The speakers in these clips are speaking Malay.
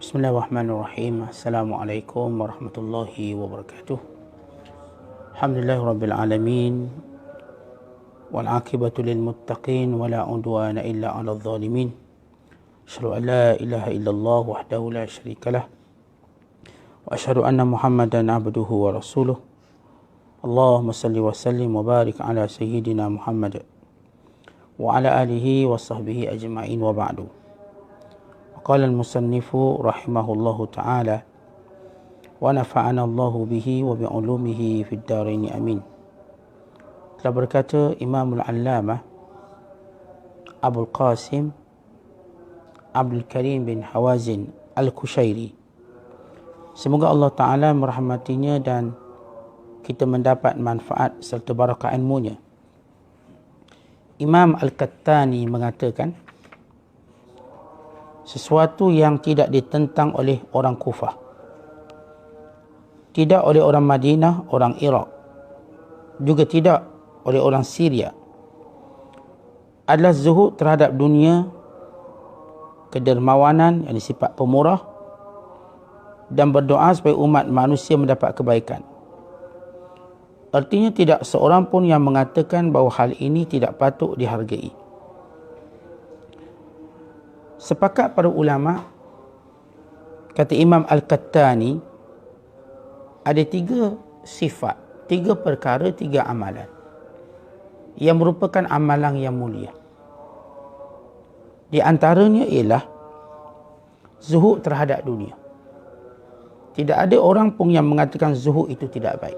Bismillahirrahmanirrahim. Assalamualaikum warahmatullahi wabarakatuh. Alhamdulillahirabbil alamin. Wal aqibatu lil muttaqin wala udwana illa 'alal zalimin. Asyhadu an la ilaha illallah wahdahu la syarikalah wa asyhadu anna Muhammadan abduhu wa rasuluh. Allahumma salli wa sallim wa barik ala sayyidina Muhammad wa ala alihi wa sahbihi ajma'in wa ba'du. Qala al-musannifu rahimahullahu ta'ala wa nafa'ana Allahu bihi wa bi'ulumihi fid dharain amin. Telah berkata Imamul Allamah Abul Qasim Abdul Karim bin Hawazin Al-Kushairi, semoga Allah Ta'ala merahmatinya dan kita mendapat manfaat serta barakah ilmunya. Imam Al-Qattani mengatakan, sesuatu yang tidak ditentang oleh orang Kufah, tidak oleh orang Madinah, orang Iraq, juga tidak oleh orang Syria, adalah zuhud terhadap dunia, kedermawanan yang sifat pemurah, dan berdoa supaya umat manusia mendapat kebaikan. Artinya tidak seorang pun yang mengatakan bahawa hal ini tidak patut dihargai. Sepakat para ulama, kata Imam Al-Qattani, ada 3 sifat, 3 perkara, 3 amalan yang merupakan amalan yang mulia. Di antaranya ialah zuhud terhadap dunia. Tidak ada orang pun yang mengatakan zuhud itu tidak baik,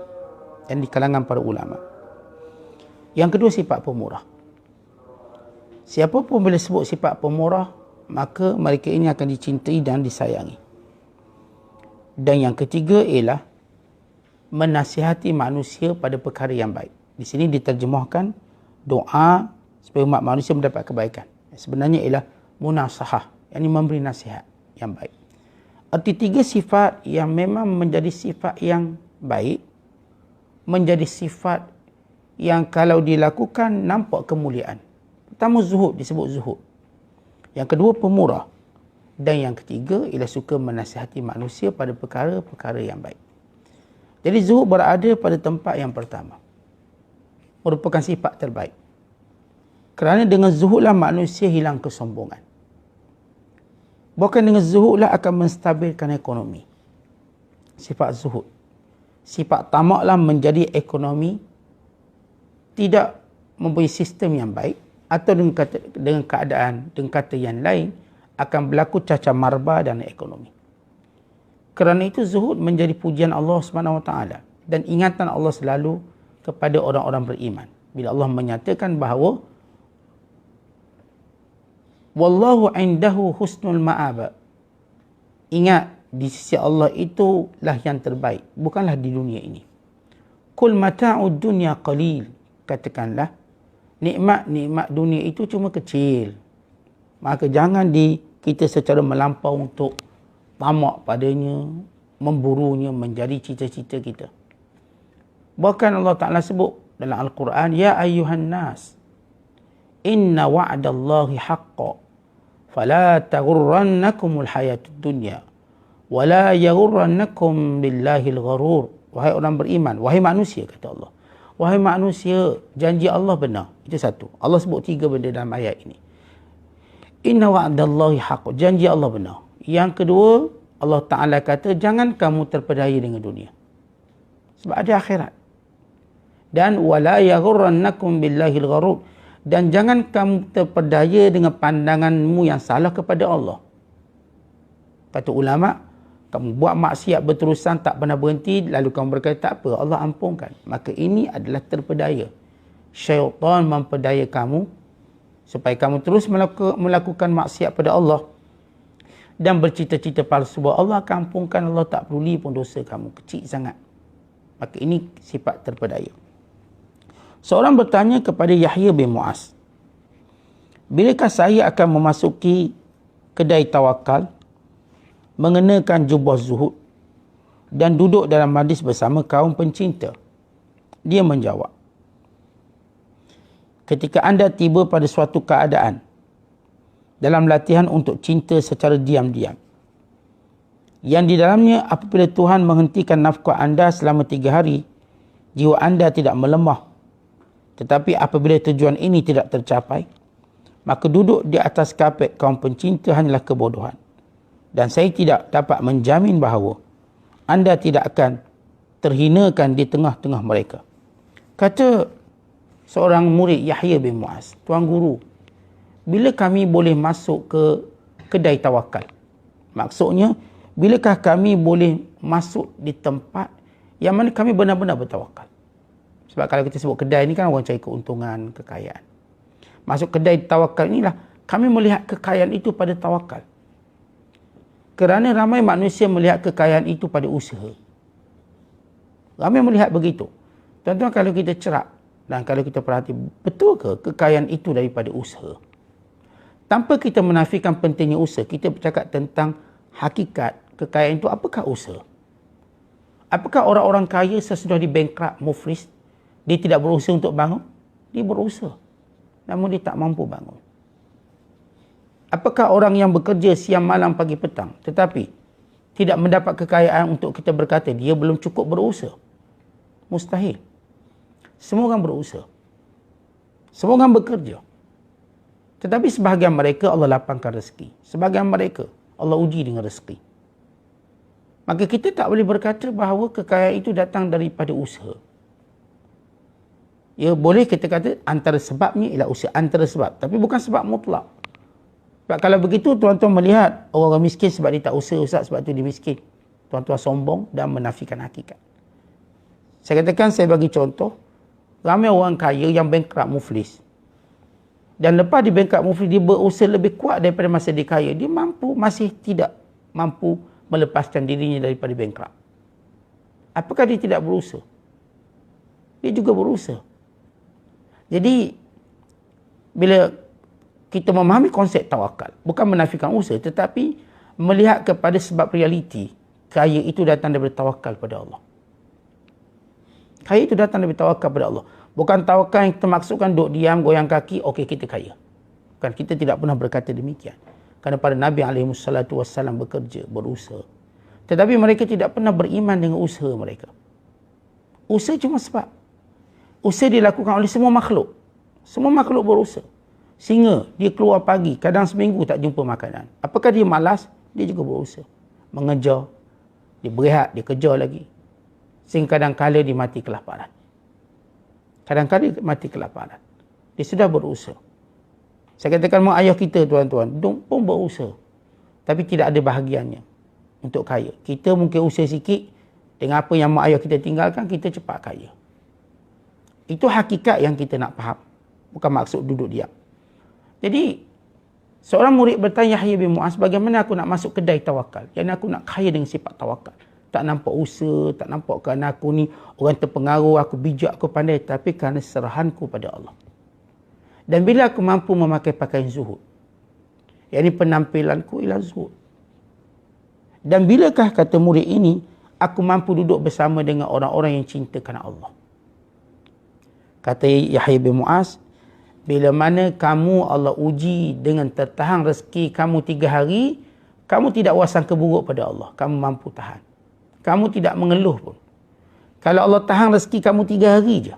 dan di kalangan para ulama. Yang kedua, sifat pemurah. Siapa pun bila sebut sifat pemurah, maka mereka ini akan dicintai dan disayangi. Dan yang ketiga ialah menasihati manusia pada perkara yang baik. Di sini diterjemahkan doa supaya umat manusia mendapat kebaikan. Sebenarnya ialah munasahah, yang memberi nasihat yang baik. Arti 3 sifat yang memang menjadi sifat yang baik, menjadi sifat yang kalau dilakukan nampak kemuliaan. Pertama, zuhud, disebut zuhud. Yang kedua, pemurah. Dan yang ketiga ialah suka menasihati manusia pada perkara-perkara yang baik. Jadi zuhud berada pada tempat yang pertama, merupakan sifat terbaik. Kerana dengan zuhudlah manusia hilang kesombongan. Bukan dengan zuhudlah akan menstabilkan ekonomi. Sifat zuhud, sifat tamaklah menjadi ekonomi tidak mempunyai sistem yang baik, atau dengan kata yang lain akan berlaku cacar marba dan ekonomi. Kerana itu zuhud menjadi pujian Allah SWT dan ingatan Allah selalu kepada orang-orang beriman. Bila Allah menyatakan bahawa wallahu indahu husnul ma'ab. Ingat, di sisi Allah itulah yang terbaik, bukanlah di dunia ini. Kul mata'ud dunya qalil. Katakanlah, nikmat-nikmat dunia itu cuma kecil. Maka jangan kita secara melampau untuk tamak padanya, memburunya menjadi cita-cita kita. Bahkan Allah Ta'ala sebut dalam Al-Quran, ya ayyuhan nas, inna wa'dallahi haqqa, fala taghurrannakumul hayatud dunya, wala yaghurrannakum billahil gharur. Wahai orang beriman, wahai manusia, kata Allah, wahai manusia, janji Allah benar. Itu satu. Allah sebut 3 benda dalam ayat ini. Inna wa'dallahi haqq, janji Allah benar. Yang kedua, Allah Ta'ala kata, jangan kamu terpedaya dengan dunia, sebab ada akhirat. Dan wala yaghurrannakum billahil gharur, dan jangan kamu terpedaya dengan pandanganmu yang salah kepada Allah. Kata ulama, kamu buat maksiat berterusan, tak pernah berhenti, lalu kamu berkata, tak apa, Allah ampunkan. Maka ini adalah terpedaya. Syaitan mempedaya kamu supaya kamu terus melakukan maksiat pada Allah dan bercita-cita palsu bahawa Allah akan ampunkan, Allah tak peduli pun dosa kamu, kecil sangat. Maka ini sifat terpedaya. Seorang bertanya kepada Yahya bin Mu'az, bilakah saya akan memasuki kedai tawakal, mengenakan jubah zuhud dan duduk dalam majlis bersama kaum pencinta? Dia menjawab, ketika anda tiba pada suatu keadaan dalam latihan untuk cinta secara diam-diam, yang di dalamnya apabila Tuhan menghentikan nafkah anda selama 3 hari, jiwa anda tidak melemah. Tetapi apabila tujuan ini tidak tercapai, maka duduk di atas kapet kaum pencinta hanyalah kebodohan. Dan saya tidak dapat menjamin bahawa anda tidak akan terhinakan di tengah-tengah mereka. Kata seorang murid Yahya bin Muaz, Tuan Guru, bila kami boleh masuk ke kedai tawakal? Maksudnya, bilakah kami boleh masuk di tempat yang mana kami benar-benar bertawakal? Sebab kalau kita sebut kedai ni kan orang cari keuntungan, kekayaan. Masuk kedai tawakal inilah kami melihat kekayaan itu pada tawakal. Kerana ramai manusia melihat kekayaan itu pada usaha. Ramai melihat begitu. Tuan-tuan, kalau kita cerak dan kalau kita perhati, betul ke kekayaan itu daripada usaha? Tanpa kita menafikan pentingnya usaha, kita bercakap tentang hakikat kekayaan itu. Apakah usaha? Apakah orang-orang kaya sesudah di bankrupt, muflis, dia tidak berusaha untuk bangun? Dia berusaha, namun dia tak mampu bangun. Apakah orang yang bekerja siang malam pagi petang tetapi tidak mendapat kekayaan untuk kita berkata dia belum cukup berusaha? Mustahil. Semua orang berusaha, semua orang bekerja. Tetapi sebahagian mereka Allah lapangkan rezeki, sebahagian mereka Allah uji dengan rezeki. Maka kita tak boleh berkata bahawa kekayaan itu datang daripada usaha. Ya, boleh kita kata antara sebabnya ialah usaha, antara sebab, tapi bukan sebab mutlak. Sebab kalau begitu, tuan-tuan melihat orang miskin sebab dia tak usaha, Ustaz, sebab tu dia miskin. Tuan-tuan sombong dan menafikan hakikat. Saya katakan, saya bagi contoh, ramai orang kaya yang bankrupt, muflis. Dan lepas di bankrupt, muflis, dia berusaha lebih kuat daripada masa dia kaya. Dia mampu, masih tidak mampu melepaskan dirinya daripada bankrupt. Apakah dia tidak berusaha? Dia juga berusaha. Jadi, bila kita memahami konsep tawakal, bukan menafikan usaha, tetapi melihat kepada sebab realiti, kaya itu datang daripada tawakal pada Allah. Kaya itu datang daripada tawakal pada Allah. Bukan tawakal yang kita maksudkan duduk diam, goyang kaki, okey kita kaya. Bukan, kita tidak pernah berkata demikian. Kerana para Nabi SAW bekerja, berusaha. Tetapi mereka tidak pernah beriman dengan usaha mereka. Usaha cuma sebab. Usaha dilakukan oleh semua makhluk. Semua makhluk berusaha. Singa, dia keluar pagi, kadang seminggu tak jumpa makanan. Apakah dia malas? Dia juga berusaha. Mengejar, dia berehat, dia kejar lagi. Sehingga kadang-kadang dia mati kelaparan. Kadang-kadang mati kelaparan. Dia sudah berusaha. Saya katakan mak ayah kita, tuan-tuan, pun berusaha. Tapi tidak ada bahagiannya untuk kaya. Kita mungkin usaha sikit, dengan apa yang mak ayah kita tinggalkan, kita cepat kaya. Itu hakikat yang kita nak faham. Bukan maksud duduk diam. Jadi, seorang murid bertanya Yahya bin Muaz, bagaimana aku nak masuk kedai tawakal? Yang aku nak kaya dengan sifat tawakal. Tak nampak usaha, tak nampak kerana aku ni orang terpengaruh, aku bijak, aku pandai. Tapi kerana serahanku pada Allah. Dan bila aku mampu memakai pakaian zuhud, yang ini penampilanku ialah zuhud. Dan bilakah, kata murid ini, aku mampu duduk bersama dengan orang-orang yang cinta kerana Allah? Kata Yahya bin Muaz, bila mana kamu Allah uji dengan tertahan rezeki kamu 3 hari, kamu tidak wasangka buruk pada Allah. Kamu mampu tahan. Kamu tidak mengeluh pun. Kalau Allah tahan rezeki kamu 3 hari je,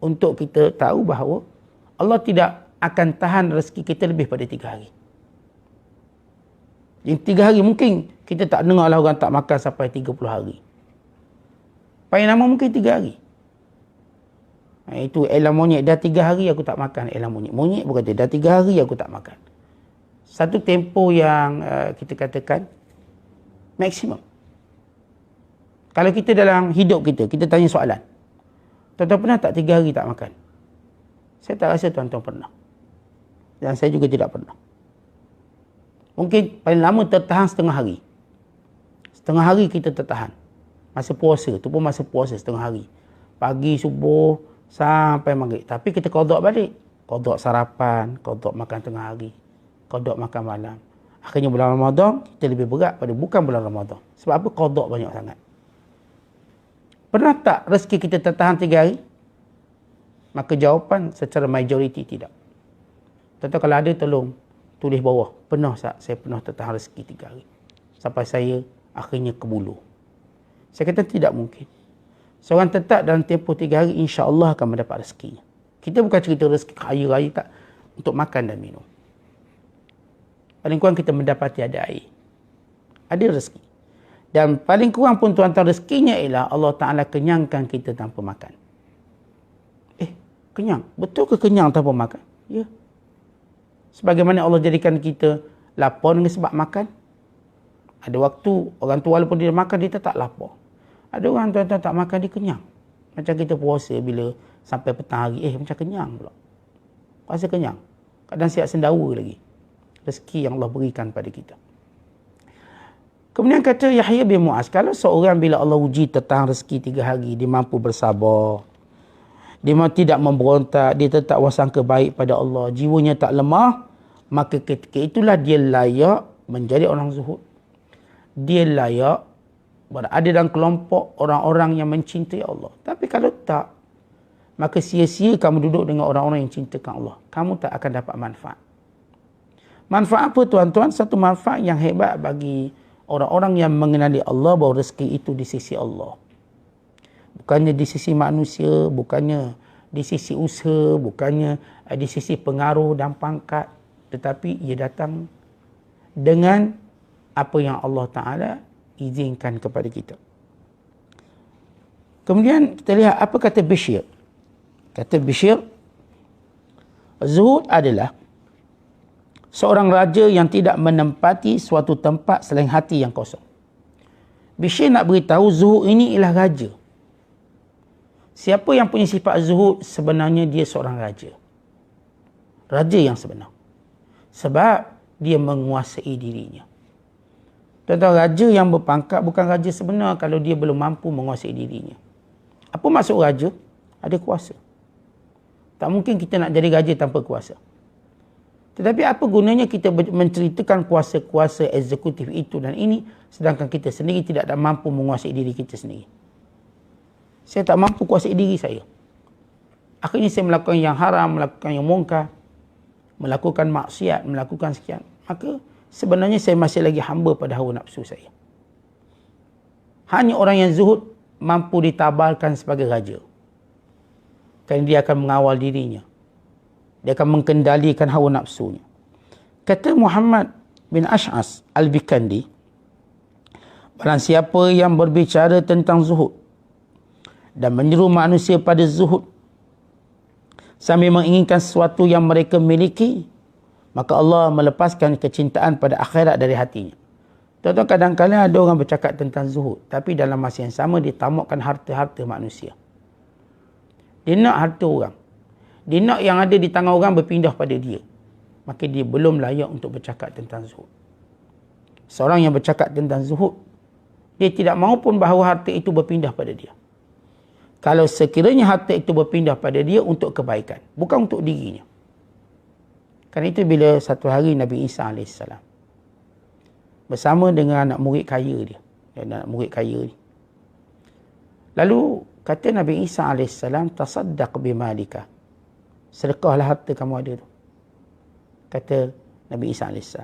untuk kita tahu bahawa Allah tidak akan tahan rezeki kita lebih pada 3 hari. Yang 3 hari mungkin kita tak dengar lah orang tak makan sampai 30 hari. Paling lama mungkin 3 hari. Itu elang monyet, dah 3 hari aku tak makan elang monyet. Monyet berkata, dah 3 hari aku tak makan. Satu tempoh yang kita katakan maksimum. Kalau kita dalam hidup kita tanya soalan. Tuan-tuan pernah tak 3 hari tak makan? Saya tak rasa tuan-tuan pernah. Dan saya juga tidak pernah. Mungkin paling lama tertahan setengah hari. Setengah hari kita tertahan. Masa puasa, tu pun masa puasa setengah hari. Pagi, subuh, sampai maghrib. Tapi kita qada balik. Qada sarapan, qada makan tengah hari, qada makan malam. Akhirnya bulan Ramadan, kita lebih berat pada bukan bulan Ramadan. Sebab apa? Qada banyak sangat. Pernah tak rezeki kita tertahan 3 hari? Maka jawapan secara majoriti tidak. Tentu kalau ada, tolong tulis bawah. Pernah tak saya pernah tertahan rezeki 3 hari? sampai saya akhirnya ke bulu. Saya kata tidak mungkin. Seorang tetap dalam tempoh 3 hari, insya-Allah akan mendapat rezekinya. Kita bukan cerita rezeki kaya raya, tak, untuk makan dan minum. Paling kurang kita mendapati ada air. Ada rezeki. Dan paling kurang pun tuan-tuan, rezekinya ialah Allah Ta'ala kenyangkan kita tanpa makan. Kenyang? Betul ke kenyang tanpa makan? Ya. Sebagaimana Allah jadikan kita lapar dengan sebab makan. Ada waktu orang tu walaupun dia makan, dia tak lapar. Ada orang tuan-tuan tak makan, dia kenyang. Macam kita puasa bila sampai petang hari, macam kenyang pula. Rasa kenyang. Kadang siap sendawa lagi. Rezeki yang Allah berikan pada kita. Kemudian kata Yahya bin Mu'az, kalau seorang bila Allah uji tentang rezeki 3 hari, dia mampu bersabar, dia tidak memberontak, dia tetap wasangka baik pada Allah, jiwanya tak lemah, maka ketika itulah dia layak menjadi orang zuhud. Dia layak berada dalam kelompok orang-orang yang mencintai Allah. Tapi kalau tak, maka sia-sia kamu duduk dengan orang-orang yang cintakan Allah. Kamu tak akan dapat manfaat. Manfaat apa tuan-tuan? Satu manfaat yang hebat bagi orang-orang yang mengenali Allah, bahawa rezeki itu di sisi Allah. Bukannya di sisi manusia, bukannya di sisi usaha, bukannya di sisi pengaruh dan pangkat, tetapi ia datang dengan apa yang Allah Ta'ala izinkan kepada kita. Kemudian kita lihat apa kata Bishr. Kata Bishr, zuhud adalah seorang raja yang tidak menempati suatu tempat selain hati yang kosong. Bishr nak beritahu zuhud ini ialah raja. Siapa yang punya sifat zuhud, sebenarnya dia seorang raja. Raja yang sebenar. Sebab dia menguasai dirinya. Tuan-tuan, raja yang berpangkat bukan raja sebenar kalau dia belum mampu menguasai dirinya. Apa maksud raja? Ada kuasa. Tak mungkin kita nak jadi raja tanpa kuasa. Tetapi apa gunanya kita menceritakan kuasa-kuasa eksekutif itu dan ini, sedangkan kita sendiri tidak mampu menguasai diri kita sendiri. Saya tak mampu kuasai diri saya. Akhirnya saya melakukan yang haram, melakukan yang mungkar, melakukan maksiat, melakukan sekian. Maka sebenarnya saya masih lagi hamba pada hawa nafsu saya. Hanya orang yang zuhud mampu ditabalkan sebagai raja. Kerana dia akan mengawal dirinya. Dia akan mengendalikan hawa nafsunya. Kata Muhammad bin Ash'as Al-Bikandi, barang siapa yang berbicara tentang zuhud dan menyeru manusia pada zuhud sambil menginginkan sesuatu yang mereka miliki, maka Allah melepaskan kecintaan pada akhirat dari hatinya. Tuan-tuan, kadang-kadang ada orang bercakap tentang zuhud, tapi dalam masa yang sama dia tamakkan harta-harta manusia. Dia nak harta orang. Dia nak yang ada di tangan orang berpindah pada dia. Maka dia belum layak untuk bercakap tentang zuhud. Seorang yang bercakap tentang zuhud, dia tidak mahu pun bahawa harta itu berpindah pada dia. Kalau sekiranya harta itu berpindah pada dia untuk kebaikan, bukan untuk dirinya. Kerana itu bila satu hari Nabi Isa AS bersama dengan anak murid kaya dia, anak murid kaya ni, lalu kata Nabi Isa AS, tasaddaq bimalika, sedekahlah harta kamu ada tu, kata Nabi Isa AS.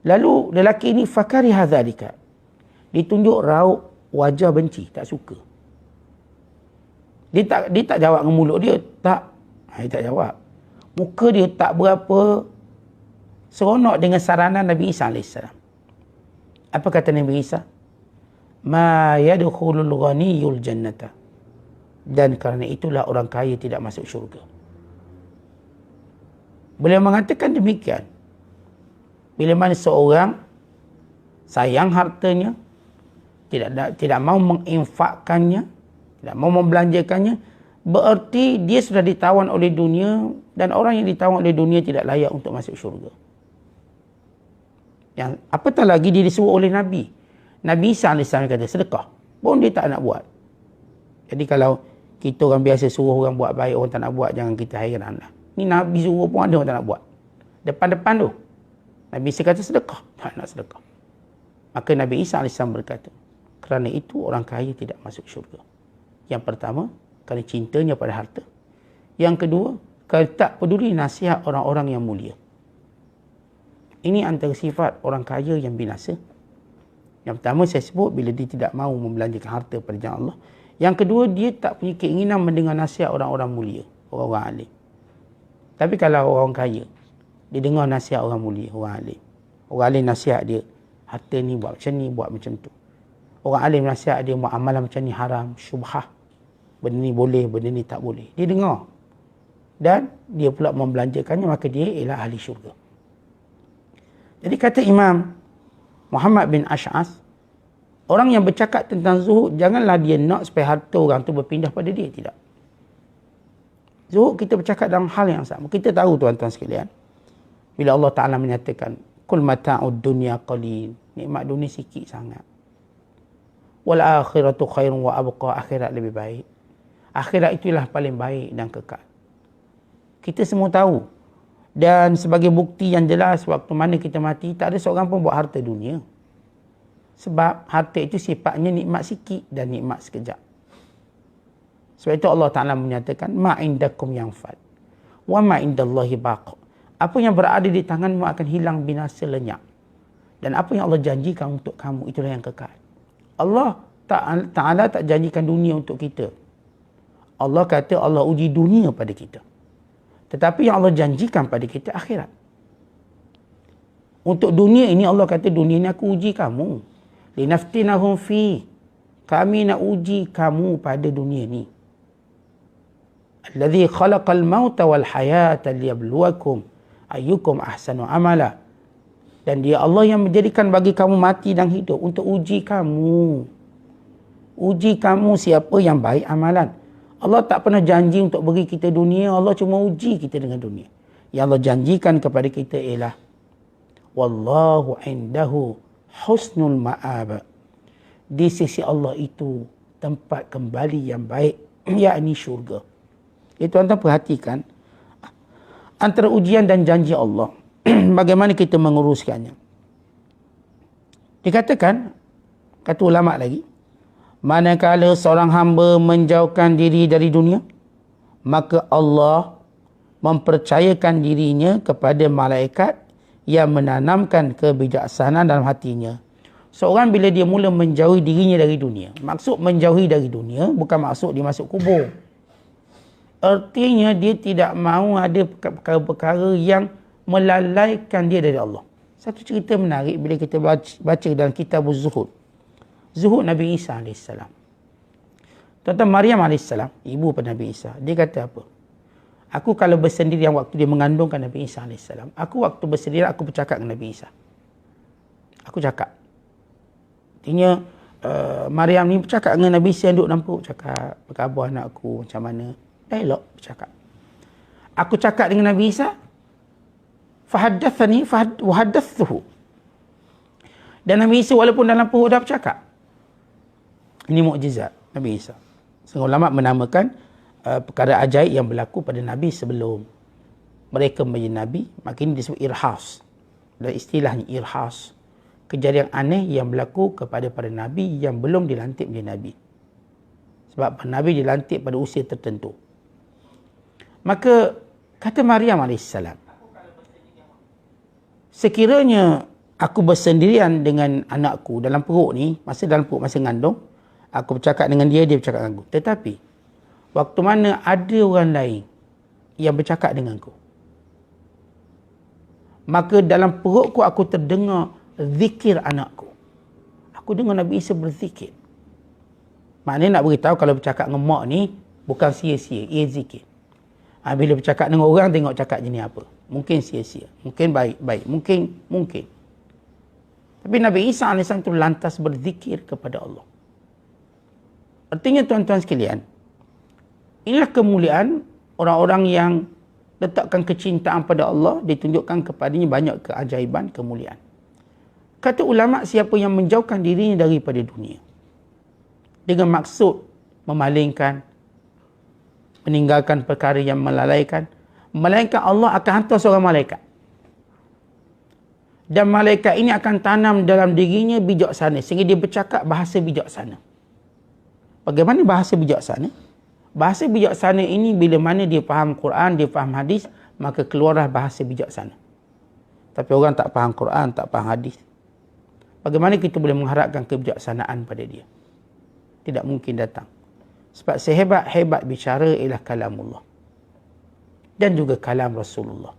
Lalu lelaki ini fakariha dzalika, ditunjuk raut wajah benci, tak suka. Dia tak jawab dengan mulut dia, dia tak jawab. Muka dia tak berapa seronok dengan saranan Nabi Isa AS. Apa kata Nabi Isa? Ma yadkhulul ghaniyul jannata. Dan kerana itulah orang kaya tidak masuk syurga. Beliau mengatakan demikian. Bila mana seorang sayang hartanya, tidak mau menginfakkannya, tidak mau membelanjakannya, bererti dia sudah ditawan oleh dunia, dan orang yang ditawan oleh dunia tidak layak untuk masuk syurga. Yang apatah lagi dia disuruh oleh Nabi. Nabi Isa AS kata sedekah, pun dia tak nak buat. Jadi kalau kita orang biasa suruh orang buat baik, orang tak nak buat, jangan kita hairan lah. Ni Nabi suruh pun ada orang tak nak buat. Depan-depan tu Nabi Isa kata sedekah, tak nak sedekah. Maka Nabi Isa AS berkata, kerana itu orang kaya tidak masuk syurga. Yang pertama, kerana cintanya pada harta. Yang kedua, kerana tak peduli nasihat orang-orang yang mulia. Ini antara sifat orang kaya yang binasa. Yang pertama saya sebut, bila dia tidak mahu membelanjakan harta pada jalan Allah. Yang kedua, dia tak punya keinginan mendengar nasihat orang-orang mulia, orang-orang alim. Tapi kalau orang kaya, dia dengar nasihat orang mulia, orang alim. Orang alim nasihat dia, harta ni buat macam ni, buat macam tu. Orang alim nasihat dia, buat amalan macam ni haram, syubhah. Benda ni boleh, benda ni tak boleh. Dia dengar. Dan dia pula membelanjakannya, maka dia ialah ahli syurga. Jadi kata Imam Muhammad bin Ash'as, orang yang bercakap tentang zuhud, janganlah dia nak supaya harta orang tu berpindah pada dia. Tidak. Zuhud, kita bercakap dalam hal yang sama. Kita tahu tuan-tuan sekalian, bila Allah Ta'ala menyatakan, Kul mata'ud dunya qalil, nikmat dunia sikit sangat. Wal akhiratu khairun wa abqa, akhirat lebih baik. Akhirat itulah paling baik dan kekal. Kita semua tahu. Dan sebagai bukti yang jelas, waktu mana kita mati, tak ada seorang pun buat harta dunia. Sebab harta itu sifatnya nikmat sikit dan nikmat sekejap. Sebab itu Allah Ta'ala menyatakan, Ma indakum yanfad, wa ma indallahi baq. Apa yang berada di tanganmu akan hilang, binasa, lenyap. Dan apa yang Allah janjikan untuk kamu, itulah yang kekal. Allah Ta'ala tak janjikan dunia untuk kita. Allah kata Allah uji dunia pada kita. Tetapi yang Allah janjikan pada kita akhirat. Untuk dunia ini Allah kata, dunia ini aku uji kamu. Linaftinahum fi. Kami nak uji kamu pada dunia ni. Alladhi khalaqal mauta wal hayata liyabluwakum ayyukum ahsanu amala. Dan dia Allah yang menjadikan bagi kamu mati dan hidup untuk uji kamu. Uji kamu siapa yang baik amalan. Allah tak pernah janji untuk beri kita dunia. Allah cuma uji kita dengan dunia. Yang Allah janjikan kepada kita ialah wallahu indahu husnul ma'ab. Di sisi Allah itu tempat kembali yang baik, yakni syurga. Jadi tuan-tuan perhatikan antara ujian dan janji Allah. Bagaimana kita menguruskannya. Dikatakan, kata ulama lagi, manakala seorang hamba menjauhkan diri dari dunia, maka Allah mempercayakan dirinya kepada malaikat yang menanamkan kebijaksanaan dalam hatinya. Seorang bila dia mula menjauhi dirinya dari dunia, maksud menjauhi dari dunia bukan maksud dia masuk kubur. Artinya dia tidak mahu ada perkara-perkara yang melalaikan dia dari Allah. Satu cerita menarik bila kita baca dalam kitab Zuhud. Zuhud Nabi Isa AS. Tuan-tuan, Maryam AS, ibu pada Nabi Isa, dia kata apa? Aku kalau bersendirian waktu dia mengandungkan Nabi Isa AS, aku waktu bersendirian aku bercakap dengan Nabi Isa. Aku cakap. Artinya, Maryam ni bercakap dengan Nabi Isa, duduk nampak, cakap, apa khabar anakku, macam mana? Dialog, bercakap. Aku cakap dengan Nabi Isa, fahaddathani wahaddathuhu. Dan Nabi Isa walaupun dalam perut dah bercakap. Ini mukjizat Nabi Isa. Setengah ulama menamakan perkara ajaib yang berlaku pada Nabi sebelum mereka menjadi Nabi. Maka ini disebut irhas. Dan istilahnya irhas. Kejadian aneh yang berlaku kepada para Nabi yang belum dilantik menjadi Nabi. Sebab para Nabi dilantik pada usia tertentu. Maka kata Maryam AS, sekiranya aku bersendirian dengan anakku dalam perut ni, masa ngandung, aku bercakap dengan dia, dia bercakap dengan aku. Tetapi, waktu mana ada orang lain yang bercakap dengan aku, maka dalam perutku aku terdengar zikir anakku. Aku dengar Nabi Isa berzikir. Maknanya nak beritahu kalau bercakap dengan mak ni, bukan sia-sia, ia zikir. Bila bercakap dengan orang, tengok cakap jenis apa. Mungkin sia-sia, mungkin baik-baik, mungkin. Tapi Nabi Isa AS itu lantas berzikir kepada Allah. Artinya tuan-tuan sekalian, inilah kemuliaan orang-orang yang letakkan kecintaan pada Allah, ditunjukkan kepadanya banyak keajaiban, kemuliaan. Kata ulama, siapa yang menjauhkan dirinya daripada dunia dengan maksud memalingkan, meninggalkan perkara yang melalaikan, melainkan Allah akan hantar seorang malaikat. Dan malaikat ini akan tanam dalam dirinya bijaksana, sehingga dia bercakap bahasa bijaksana. Bagaimana bahasa bijaksana? Bahasa bijaksana ini bila mana dia faham Quran, dia faham hadis, maka keluarlah bahasa bijaksana. Tapi orang tak faham Quran, tak faham hadis. Bagaimana kita boleh mengharapkan kebijaksanaan pada dia? Tidak mungkin datang. Sebab sehebat-hebat bicara ialah kalamullah. Dan juga kalam Rasulullah.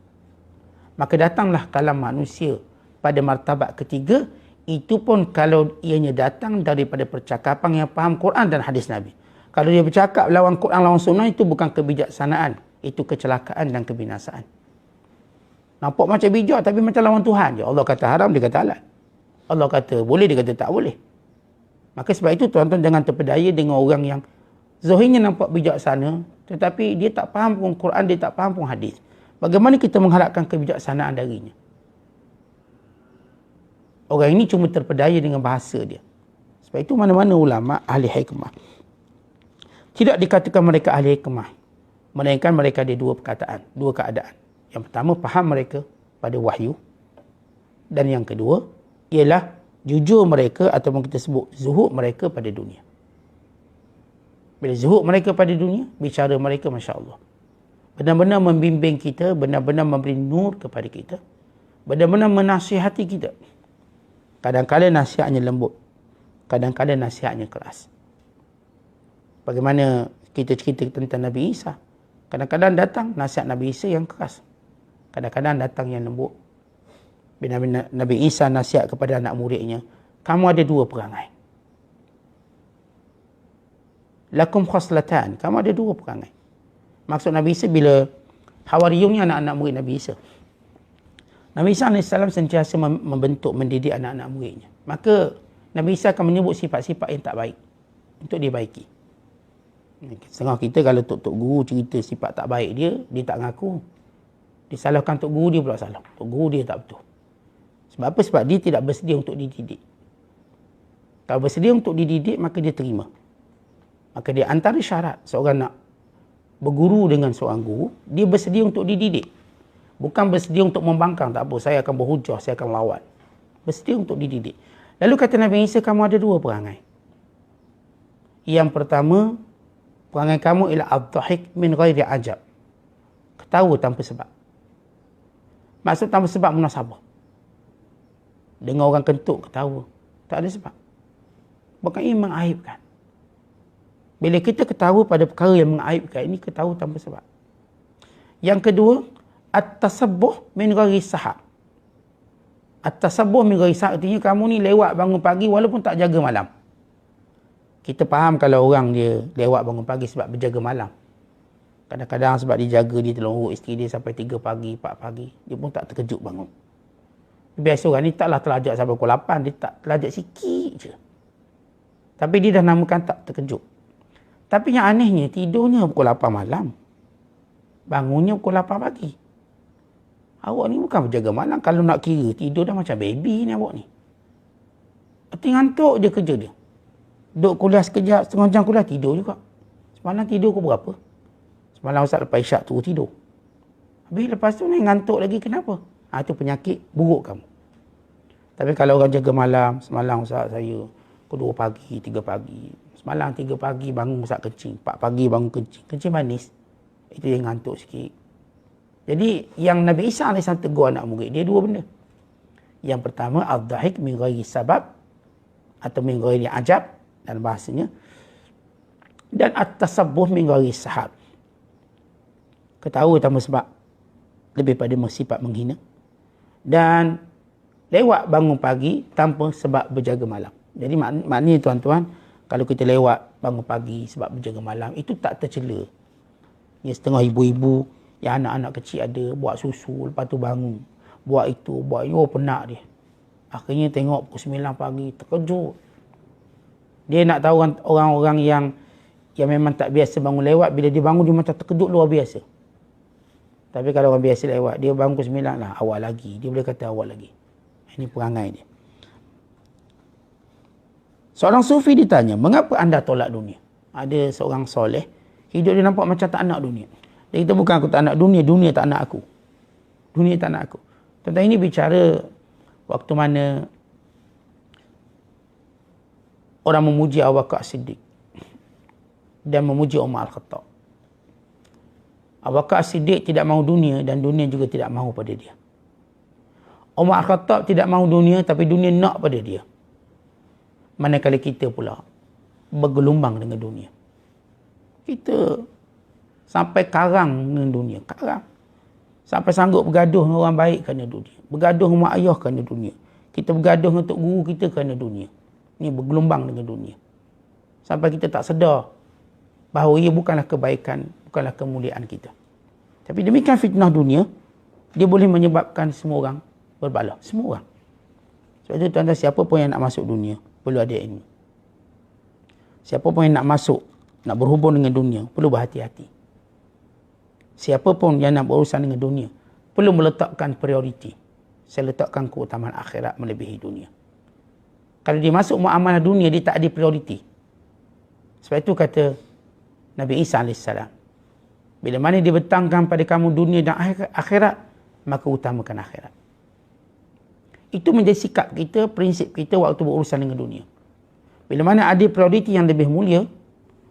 Maka datanglah kalam manusia pada martabat ketiga, itu pun kalau ianya datang daripada percakapan yang faham Quran dan hadis Nabi. Kalau dia bercakap lawan Quran, lawan sunnah, itu bukan kebijaksanaan. Itu kecelakaan dan kebinasaan. Nampak macam bijak tapi macam lawan Tuhan je. Allah kata haram, dia kata halal. Allah kata boleh, dia kata tak boleh. Maka sebab itu tuan-tuan jangan terpedaya dengan orang yang zahirnya nampak bijaksana, tetapi dia tak faham pun Quran, dia tak faham pun hadis. Bagaimana kita mengharapkan kebijaksanaan darinya? Orang ini cuma terpedaya dengan bahasa dia. Sebab itu mana-mana ulama ahli hikmah tidak dikatakan mereka ahli hikmah, melainkan mereka ada dua perkataan, dua keadaan. Yang pertama, faham mereka pada wahyu, dan yang kedua ialah jujur mereka ataupun kita sebut zuhud mereka pada dunia. Bila zuhud mereka pada dunia, bicara mereka Masya Allah benar-benar membimbing kita, benar-benar memberi nur kepada kita, benar-benar menasihati kita. Kadang-kadang nasihatnya lembut, kadang-kadang nasihatnya keras. Bagaimana kita cerita tentang Nabi Isa, kadang-kadang datang nasihat Nabi Isa yang keras, kadang-kadang datang yang lembut. Bila Nabi Isa nasihat kepada anak muridnya, kamu ada dua perangai. Lakum khoslatan, kamu ada dua perangai. Maksud Nabi Isa bila Hawariyun ni anak-anak murid Nabi Isa. Nabi Isa AS sentiasa membentuk, mendidik anak-anak muridnya. Maka Nabi Isa akan menyebut sifat-sifat yang tak baik untuk dibaiki. Setengah kita kalau tok guru cerita sifat tak baik dia tak ngaku. Disalahkan tok guru, dia pula salah. Tok guru dia tak betul. Sebab apa? Sebab dia tidak bersedia untuk dididik. Kalau bersedia untuk dididik, maka dia terima. Maka dia antara syarat seorang nak berguru dengan seorang guru, dia bersedia untuk dididik. Bukan bersedia untuk membangkang, tak apa, saya akan berhujah, saya akan lawan. Bersedia untuk dididik. Lalu kata Nabi Isa, kamu ada dua perangai. Yang pertama, perangai kamu ialah ad-dhahik min ghairi ajab. Ketawa tanpa sebab. Maksud tanpa sebab munasabah. Dengar orang kentut ketawa, tak ada sebab. Bukan ini mengaibkan. Bila kita ketawa pada perkara yang mengaibkan, ini ketawa tanpa sebab. Yang kedua, at-tasabbuh min ghairi sahab. At-tasabbuh min ghairi sahab artinya kamu ni lewat bangun pagi walaupun tak jaga malam. Kita faham kalau orang dia lewat bangun pagi sebab berjaga malam. Kadang-kadang sebab dia jaga, dia tolong isteri dia sampai 3 pagi, 4 pagi, dia pun tak terkejut bangun. Biasa orang ni taklah terlajak sampai pukul 8, dia tak terlajak sikit je. Tapi dia dah namakan tak terkejut. Tapi yang anehnya, tidurnya pukul 8 malam. Bangunnya pukul 8 pagi. Awak ni bukan berjaga malam. Kalau nak kira, tidur dah macam baby ni awak ni. Arti ngantuk je kerja dia. Duduk kuliah sekejap, setengah jam kuliah, tidur juga. Semalam tidur pukul berapa? Semalam Ustaz lepas isyak tu tidur. Habis lepas tu ni ngantuk lagi, kenapa? Itu penyakit buruk kamu. Tapi kalau orang jaga malam, semalam Ustaz saya pukul 2 pagi, 3 pagi. Semalam 3 pagi bangun Ustaz kencing, 4 pagi bangun kencing. Kencing manis. Itu yang ngantuk sikit. Jadi yang Nabi Isa AS tegur anak murid dia dua benda. Yang pertama, ad-dhahik min ghairi sabab atau min ghairi ajab dalam bahasanya. Dan at-tasabbuh min ghairi sahab. Ketawa tanpa sebab, lebih pada bersifat menghina. Dan lewat bangun pagi tanpa sebab berjaga malam. Jadi maknanya tuan-tuan, kalau kita lewat bangun pagi sebab berjaga malam, itu tak tercela. Ya, setengah ibu-ibu yang anak-anak kecil ada buat susu, lepas tu bangun, buat itu, buat ini, penat dia. Akhirnya tengok pukul 9 pagi, terkejut. Dia nak tahu orang-orang yang memang tak biasa bangun lewat, bila dia bangun dia macam terkejut luar biasa. Tapi kalau orang biasa lewat, dia bangun pukul 9 lah, awal lagi. Dia boleh kata awal lagi. Ini perangai dia. Seorang sufi ditanya, mengapa anda tolak dunia? Ada seorang soleh, hidup dia nampak macam tak nak dunia. Dia kata, bukan aku tak nak dunia, dunia tak nak aku. Dunia tak nak aku. Tentang ini bicara waktu mana orang memuji Abu Bakar Siddiq dan memuji Umar Al-Khattab. Abu Bakar Siddiq tidak mahu dunia dan dunia juga tidak mahu pada dia. Umar Al-Khattab tidak mahu dunia tapi dunia nak pada dia. Manakala kita pula bergelombang dengan dunia. Kita sampai karang dengan dunia. Karang. Sampai sanggup bergaduh dengan orang baik kerana dunia. Bergaduh dengan mak ayah kerana dunia. Kita bergaduh dengan tok guru kita kerana dunia. Ini bergelombang dengan dunia. Sampai kita tak sedar bahawa ia bukanlah kebaikan, bukanlah kemuliaan kita. Tapi demikian fitnah dunia, dia boleh menyebabkan semua orang berbala. Semua orang. Sebab itu tuan-tuan, siapa pun yang nak masuk dunia, perlu ada ilmu. Siapa pun yang nak masuk, nak berhubung dengan dunia, perlu berhati-hati. Siapa pun yang nak berurusan dengan dunia, perlu meletakkan prioriti. Saya letakkan keutamaan akhirat melebihi dunia. Kalau dia masuk muamalah dunia, dia tak ada prioriti. Sebab itu kata Nabi Isa AS, bila mana dia betangkan pada kamu dunia dan akhirat, maka utamakan akhirat. Itu menjadi sikap kita, prinsip kita waktu berurusan dengan dunia. Bila mana ada prioriti yang lebih mulia,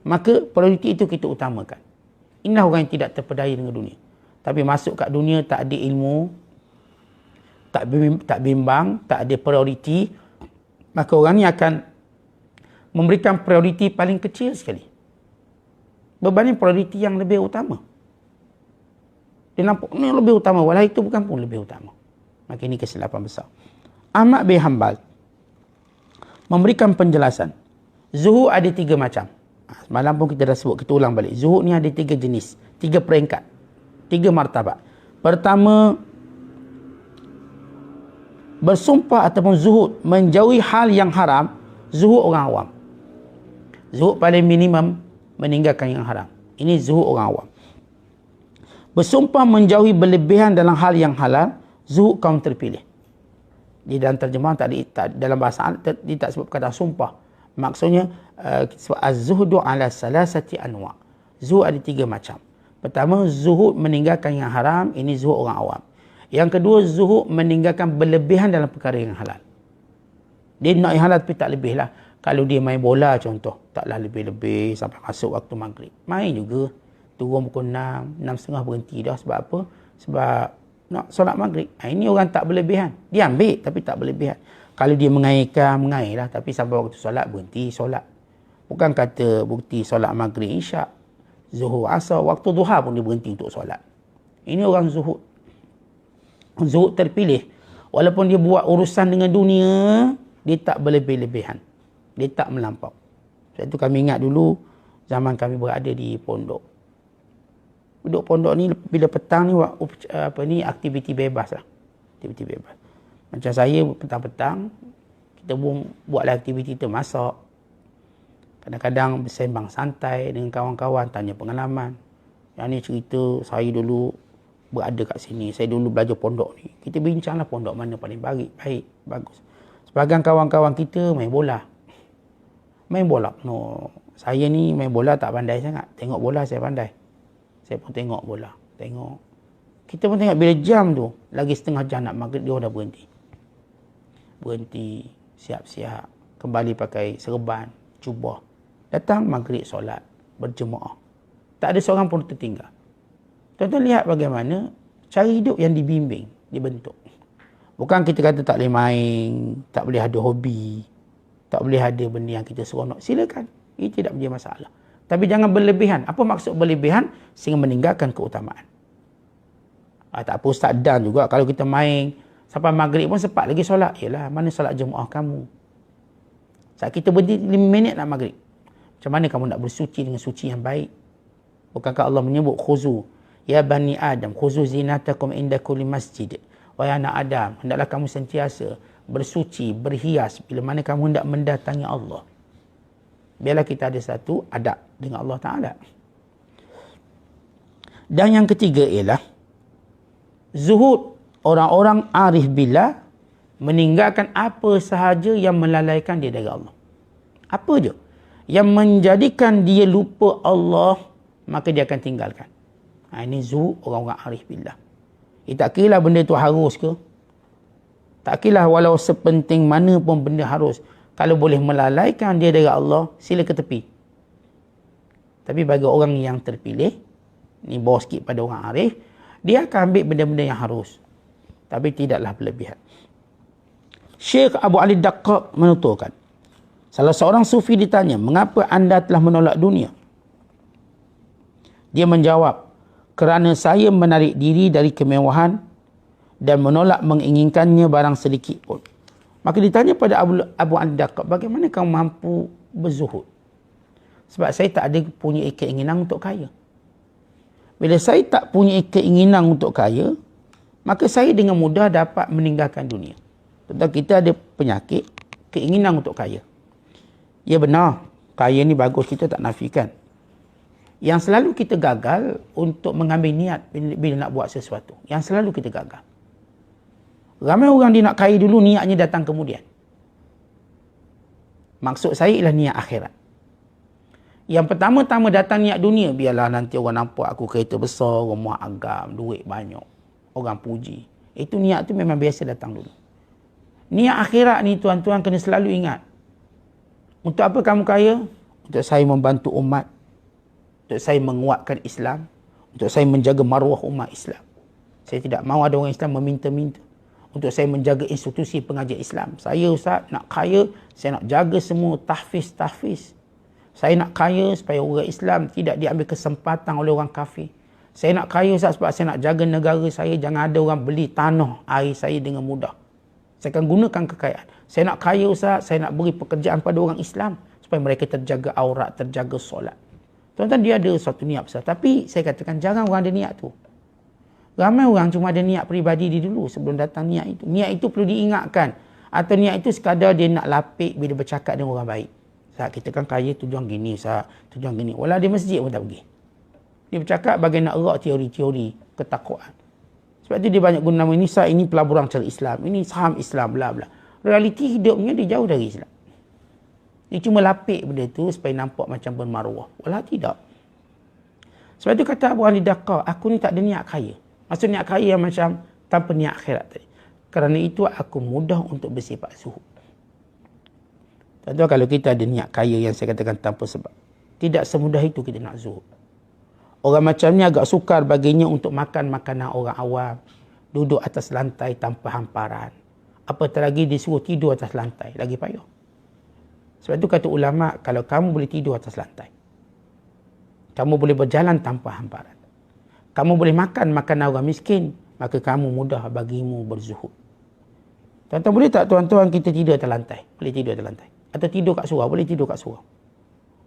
maka prioriti itu kita utamakan. Inilah orang yang tidak terpedaya dengan dunia. Tapi masuk kat dunia tak ada ilmu, tak bimbang, tak ada prioriti, maka orang ni akan memberikan prioriti paling kecil sekali berbanding prioriti yang lebih utama. Dia nampak ni lebih utama, walau itu bukan pun lebih utama. Maka ini kesilapan besar. Ahmad bin Hanbal memberikan penjelasan. Zuhud ada 3 macam. Semalam pun kita dah sebut, kita ulang balik. Zuhud ni ada 3 jenis, 3 peringkat, 3 martabat. Pertama, bersumpah ataupun zuhud menjauhi hal yang haram. Zuhud orang awam. Zuhud paling minimum meninggalkan yang haram. Ini zuhud orang awam. Bersumpah menjauhi berlebihan dalam hal yang halal. Zuhud kaum terpilih. Di dalam terjemahan dalam bahasa Arab dia tak sebut kata sumpah. Maksudnya sebab az-zuhdu ala salasati anwa. Zuhud ada 3 macam. Pertama, zuhud meninggalkan yang haram. Ini zuhud orang awam. Yang kedua, zuhud meninggalkan berlebihan dalam perkara yang halal. Dia nak yang halal tapi tak lebih lah. Kalau dia main bola contoh, taklah lebih-lebih sampai masuk waktu maghrib. Main juga. Turun pukul 6, 6.30 berhenti dah. Sebab apa? Sebab nak solat maghrib. Ini orang tak berlebihan. Dia ambil tapi tak berlebihan. Kalau dia mengairkan, mengairlah. Tapi sampai waktu solat, berhenti solat. Bukan kata bukti solat maghrib, isyak, zuhur, asar, waktu duha pun dia berhenti untuk solat. Ini orang zuhud. Zuhud terpilih. Walaupun dia buat urusan dengan dunia, dia tak berlebih-lebihan. Dia tak melampau. Sebab itu kami ingat dulu, zaman kami berada di pondok. Duduk pondok ni, bila petang ni, aktiviti bebas lah. Aktiviti bebas. Macam saya, petang-petang, kita buatlah aktiviti tu, masak. Kadang-kadang bersembang santai dengan kawan-kawan, tanya pengalaman. Yang ni cerita, saya dulu berada kat sini. Saya dulu belajar pondok ni. Kita bincanglah pondok mana paling baik, bagus. Sebagian kawan-kawan kita main bola. Main bola. No, saya ni main bola tak pandai sangat. Tengok bola saya pandai. Saya pun tengok bola. Tengok. Kita pun tengok bila jam tu, lagi setengah jam nak maghrib, dia dah berhenti. Berhenti, siap-siap. Kembali pakai serban, jubah. Datang maghrib solat, berjemaah. Tak ada seorang pun tertinggal. Tuan-tuan lihat bagaimana cara hidup yang dibimbing, dibentuk. Bukan kita kata tak boleh main, tak boleh ada hobi, tak boleh ada benda yang kita seronok. Silakan. Ini tidak menjadi masalah. Tapi jangan berlebihan. Apa maksud berlebihan? Sehingga meninggalkan keutamaan. Tak apa, Ustaz dan juga kalau kita main sampai maghrib pun sempat lagi solat. Yalah, mana solat jemaah kamu? Saat kita berhenti 5 minit nak maghrib. Macam mana kamu nak bersuci dengan suci yang baik? Bukankah Allah menyebut khuzu? Ya bani Adam, khuzu zinatakum inda kulli masjid. Wahai anak Adam, hendaklah kamu sentiasa bersuci, berhias bila mana kamu hendak mendatangi Allah. Biarlah kita ada satu adab dengan Allah Ta'ala. Dan yang ketiga ialah zuhud orang-orang arif billah meninggalkan apa sahaja yang melalaikan dia dari Allah. Apa je yang menjadikan dia lupa Allah, maka dia akan tinggalkan. Ini zuhud orang-orang arif billah. Tak kira benda tu harus ke, tak kira walau sepenting mana pun benda harus. Kalau boleh melalaikan dia dari Allah, sila ke tepi. Tapi bagi orang yang terpilih, ni bawa sikit pada orang arif, dia akan ambil benda-benda yang harus. Tapi tidaklah berlebihan. Syekh Abu Ali Daqqaq menuturkan, Salah seorang sufi ditanya, mengapa anda telah menolak dunia? Dia menjawab, kerana saya menarik diri dari kemewahan dan menolak menginginkannya barang sedikit pun. Maka ditanya pada Abu An-Daqqaq, bagaimana kamu mampu berzuhud? Sebab saya tak ada punya keinginan untuk kaya. Bila saya tak punya keinginan untuk kaya, maka saya dengan mudah dapat meninggalkan dunia. Tentang kita ada penyakit, keinginan untuk kaya. Ya benar, kaya ni bagus, kita tak nafikan. Yang selalu kita gagal untuk mengambil niat bila nak buat sesuatu. Yang selalu kita gagal. Ramai orang dia nak kaya dulu, niatnya datang kemudian. Maksud saya ialah niat akhirat. Yang pertama-tama datang niat dunia, biarlah nanti orang nampak aku kereta besar, rumah agam, duit banyak, orang puji. Itu niat tu memang biasa datang dulu. Niat akhirat ni tuan-tuan kena selalu ingat. Untuk apa kamu kaya? Untuk saya membantu umat. Untuk saya menguatkan Islam. Untuk saya menjaga maruah umat Islam. Saya tidak mahu ada orang Islam meminta-minta. Untuk saya menjaga institusi pengajian Islam. Saya Ustaz nak kaya, saya nak jaga semua tahfiz. Saya nak kaya supaya orang Islam tidak diambil kesempatan oleh orang kafir. Saya nak kaya Ustaz sebab saya nak jaga negara saya. Jangan ada orang beli tanah air saya dengan mudah. Saya akan gunakan kekayaan. Saya nak kaya Ustaz, saya nak beri pekerjaan pada orang Islam supaya mereka terjaga aurat, terjaga solat. Tuan-tuan, dia ada suatu niat besar. Tapi saya katakan jangan orang ada niat tu. Ramai orang cuma ada niat peribadi dia dulu sebelum datang niat itu. Niat itu perlu diingatkan. Atau niat itu sekadar dia nak lapik bila bercakap dengan orang baik. Ustaz, kita kan kaya tujuan gini Ustaz, tujuan gini. Walau di masjid pun tak pergi. Dia bercakap bagai nak erak teori-teori ketakwaan. Sebab tu dia banyak guna nama ini, Ustaz, ini pelaburan cara Islam, ini saham Islam, bla bla. Realiti hidupnya dia jauh dari Islam. Dia cuma lapik benda tu supaya nampak macam bermaruah. Walau tidak. Sebab tu kata Abu An-Daqqaq, aku ni tak ada niat kaya. Maksud niat kaya yang macam tanpa niat akhirat tadi. Kerana itu aku mudah untuk bersifat zuhud. Tentu kalau kita ada niat kaya yang saya katakan tanpa sebab, tidak semudah itu kita nak zuhud. Orang macam ni agak sukar baginya untuk makan makanan orang awam, duduk atas lantai tanpa hamparan. Apatah lagi disuruh tidur atas lantai, lagi payah. Sebab itu kata ulama, kalau kamu boleh tidur atas lantai, kamu boleh berjalan tanpa hamparan, kamu boleh makan makanan orang miskin, maka kamu mudah bagimu berzuhud. Tuan-tuan, boleh tak tuan-tuan kita tidur atas lantai? Boleh tidur atas lantai. Atau tidur kat surau? Boleh tidur kat surau.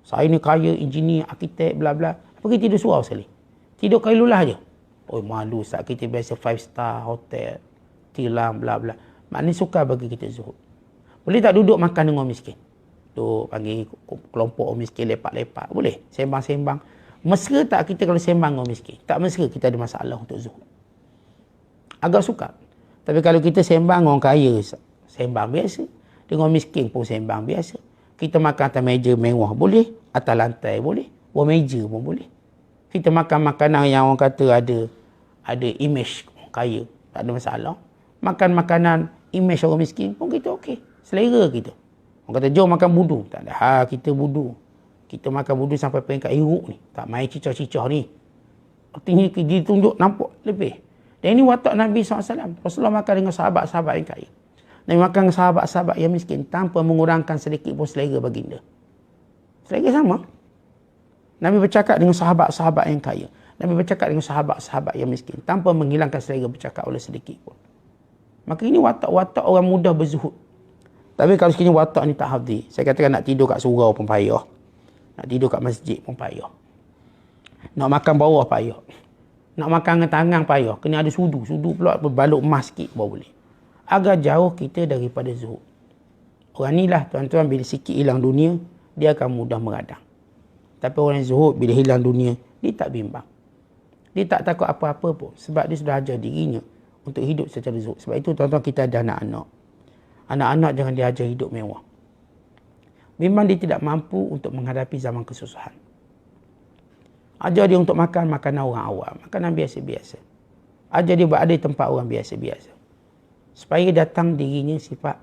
Saya ni kaya, engineer, arkitek, bla bla. Pergi tidur surau sekali. Tidur kailulah je. Oh malu saat kita biasa 5 star hotel, tilam, bla bla. Maknanya sukar bagi kita zuhud. Boleh tak duduk makan dengan orang miskin? Duduk panggil kelompok orang miskin lepak-lepak. Boleh. Sembang-sembang. Mesra tak kita kalau sembang dengan orang miskin? Tak mesra, kita ada masalah untuk zuhud. Agak sukar. Tapi kalau kita sembang dengan orang kaya, sembang biasa. Dengan orang miskin pun sembang biasa. Kita makan atas meja mewah boleh. Atas lantai boleh. Bawah meja pun boleh. Kita makan makanan yang orang kata ada image kaya. Tak ada masalah. Makan makanan image orang miskin pun kita okey. Selera kita. Orang kata jom makan budu. Tak ada. Kita budu. Kita makan budu sampai peringkat iruk ni. Tak main cicah-cicah ni. Artinya ditunjuk nampak lebih. Dan ini watak Nabi SAW. Rasulullah makan dengan sahabat-sahabat yang kaya. Nabi makan dengan sahabat-sahabat yang miskin tanpa mengurangkan sedikit pun selera baginda. Selera sama. Nabi bercakap dengan sahabat-sahabat yang kaya. Nabi bercakap dengan sahabat-sahabat yang miskin tanpa menghilangkan selera bercakap oleh sedikit pun. Maka ini watak-watak orang mudah berzuhud. Tapi kalau sekiranya watak ni tak hadis, saya katakan nak tidur kat surau pun payah. Nak tidur kat masjid pun payah. Nak makan bawah payah. Nak makan dengan tangan payah. Kena ada sudu. Sudu pula berbaluk emas sikit baru boleh. Agak jauh kita daripada zuhud. Orang ni lah tuan-tuan, bila sikit hilang dunia, dia akan mudah meradang. Tapi orang yang zuhud, bila hilang dunia, dia tak bimbang. Dia tak takut apa-apa pun. Sebab dia sudah ajar dirinya untuk hidup secara zuhud. Sebab itu tuan-tuan, kita ada anak-anak. Anak-anak jangan diajar hidup mewah. Memang dia tidak mampu untuk menghadapi zaman kesusahan. Ajar dia untuk makan makanan orang awam. Makanan biasa-biasa. Ajar dia berada di tempat orang biasa-biasa. Supaya datang dirinya sifat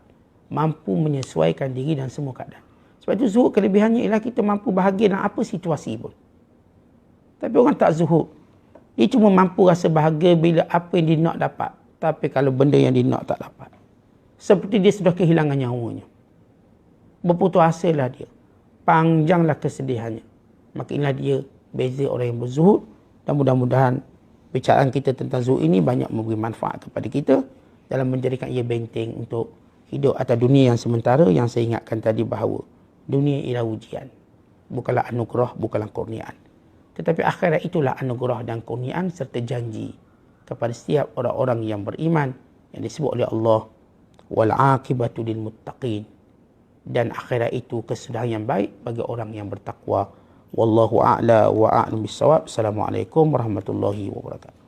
mampu menyesuaikan diri dan semua keadaan. Sebab itu zuhud kelebihannya ialah kita mampu bahagia dalam apa situasi pun. Tapi orang tak zuhud, dia cuma mampu rasa bahagia bila apa yang dia nak dapat. Tapi kalau benda yang dia nak tak dapat, seperti dia sudah kehilangan nyawanya. berputus asalah dia, panjanglah kesedihannya. Maka inilah dia beza orang yang berzuhud. Dan mudah-mudahan bicaraan kita tentang zuhud ini banyak memberi manfaat kepada kita dalam menjadikan ia benteng untuk hidup atas dunia yang sementara, yang saya ingatkan tadi bahawa dunia ialah ujian, bukanlah anugerah, bukanlah kurniaan. Tetapi akhirat itulah anugerah dan kurniaan serta janji kepada setiap orang-orang yang beriman yang disebut oleh Allah, wal aqibatu lil muttaqin. Dan akhirat itu kesudahan yang baik bagi orang yang bertakwa. Wallahu a'la wa a'lam bissawab. Assalamualaikum warahmatullahi wabarakatuh.